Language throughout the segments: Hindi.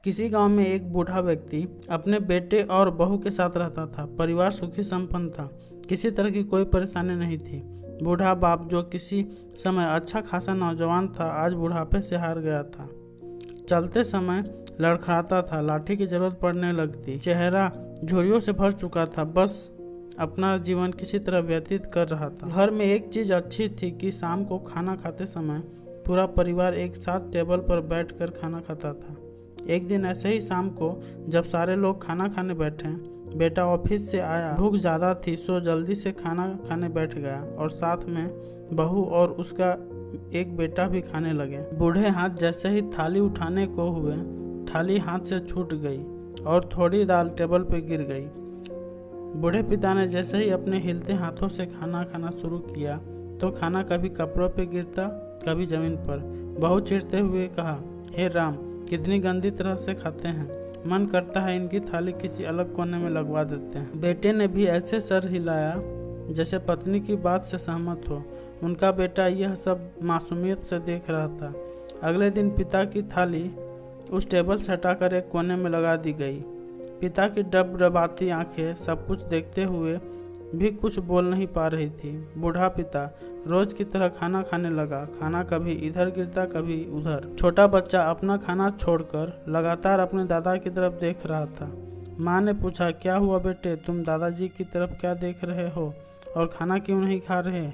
किसी गांव में एक बूढ़ा व्यक्ति अपने बेटे और बहू के साथ रहता था। परिवार सुखी संपन्न था, किसी तरह की कोई परेशानी नहीं थी। बूढ़ा बाप, जो किसी समय अच्छा खासा नौजवान था, आज बुढ़ापे से हार गया था। चलते समय लड़खड़ाता था, लाठी की जरूरत पड़ने लगती, चेहरा झुर्रियों से भर चुका था, बस अपना जीवन किसी तरह व्यतीत कर रहा था। घर में एक चीज अच्छी थी कि शाम को खाना खाते समय पूरा परिवार एक साथ टेबल पर बैठकर खाना खाता था। एक दिन ऐसे ही शाम को जब सारे लोग खाना खाने बैठे, बेटा ऑफिस से आया, भूख ज़्यादा थी सो जल्दी से खाना खाने बैठ गया और साथ में बहू और उसका एक बेटा भी खाने लगे। बूढ़े हाथ जैसे ही थाली उठाने को हुए, थाली हाथ से छूट गई और थोड़ी दाल टेबल पर गिर गई। बूढ़े पिता ने जैसे ही अपने हिलते हाथों से खाना खाना शुरू किया तो खाना कभी कपड़ों पे गिरता, कभी जमीन पर। बहू चिढ़ते हुए कहा, हे राम, कितनी गंदी तरह से खाते हैं, मन करता है इनकी थाली किसी अलग कोने में लगवा देते हैं। बेटे ने भी ऐसे सर हिलाया जैसे पत्नी की बात से सहमत हो। उनका बेटा यह सब मासूमियत से देख रहा था। अगले दिन पिता की थाली उस टेबल से हटाकर एक कोने में लगा दी गई। पिता की डबडबाती आंखें सब कुछ देखते हुए भी कुछ बोल नहीं पा रही थी। बूढ़ा पिता रोज की तरह खाना खाने लगा। खाना कभी इधर गिरता, कभी उधर। छोटा बच्चा अपना खाना छोड़कर लगातार अपने दादा की तरफ देख रहा था। माँ ने पूछा, क्या हुआ बेटे, तुम दादाजी की तरफ क्या देख रहे हो और खाना क्यों नहीं खा रहे?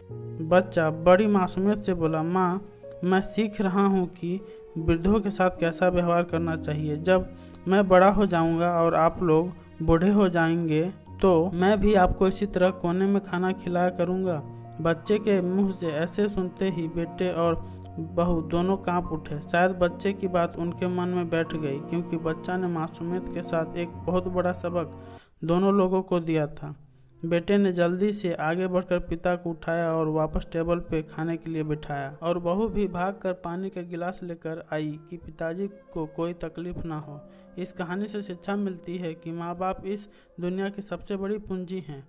बच्चा बड़ी मासूमियत से बोला, माँ, मैं सीख रहा हूँ कि वृद्धों के साथ कैसा व्यवहार करना चाहिए। जब मैं बड़ा हो जाऊँगा और आप लोग बूढ़े हो जाएंगे तो मैं भी आपको इसी तरह कोने में खाना खिलाया करूँगा। बच्चे के मुंह से ऐसे सुनते ही बेटे और बहू दोनों कांप उठे। शायद बच्चे की बात उनके मन में बैठ गई, क्योंकि बच्चा ने मासूमियत के साथ एक बहुत बड़ा सबक दोनों लोगों को दिया था। बेटे ने जल्दी से आगे बढ़कर पिता को उठाया और वापस टेबल पे खाने के लिए बिठाया, और बहू भी भागकर पानी का गिलास लेकर आई कि पिताजी को कोई तकलीफ ना हो। इस कहानी से शिक्षा मिलती है कि माँ बाप इस दुनिया की सबसे बड़ी पूंजी हैं।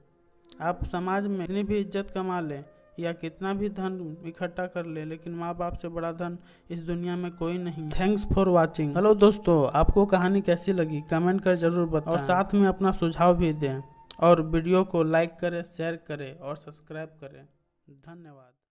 आप समाज में कितनी भी इज्जत कमा लें या कितना भी धन इकट्ठा कर ले, लेकिन माँ बाप से बड़ा धन इस दुनिया में कोई नहीं। Thanks for watching. हेलो दोस्तों, आपको कहानी कैसी लगी कमेंट कर जरूर बताएं और साथ में अपना सुझाव भी दें, और वीडियो को लाइक करें, शेयर करें और सब्सक्राइब करें। धन्यवाद।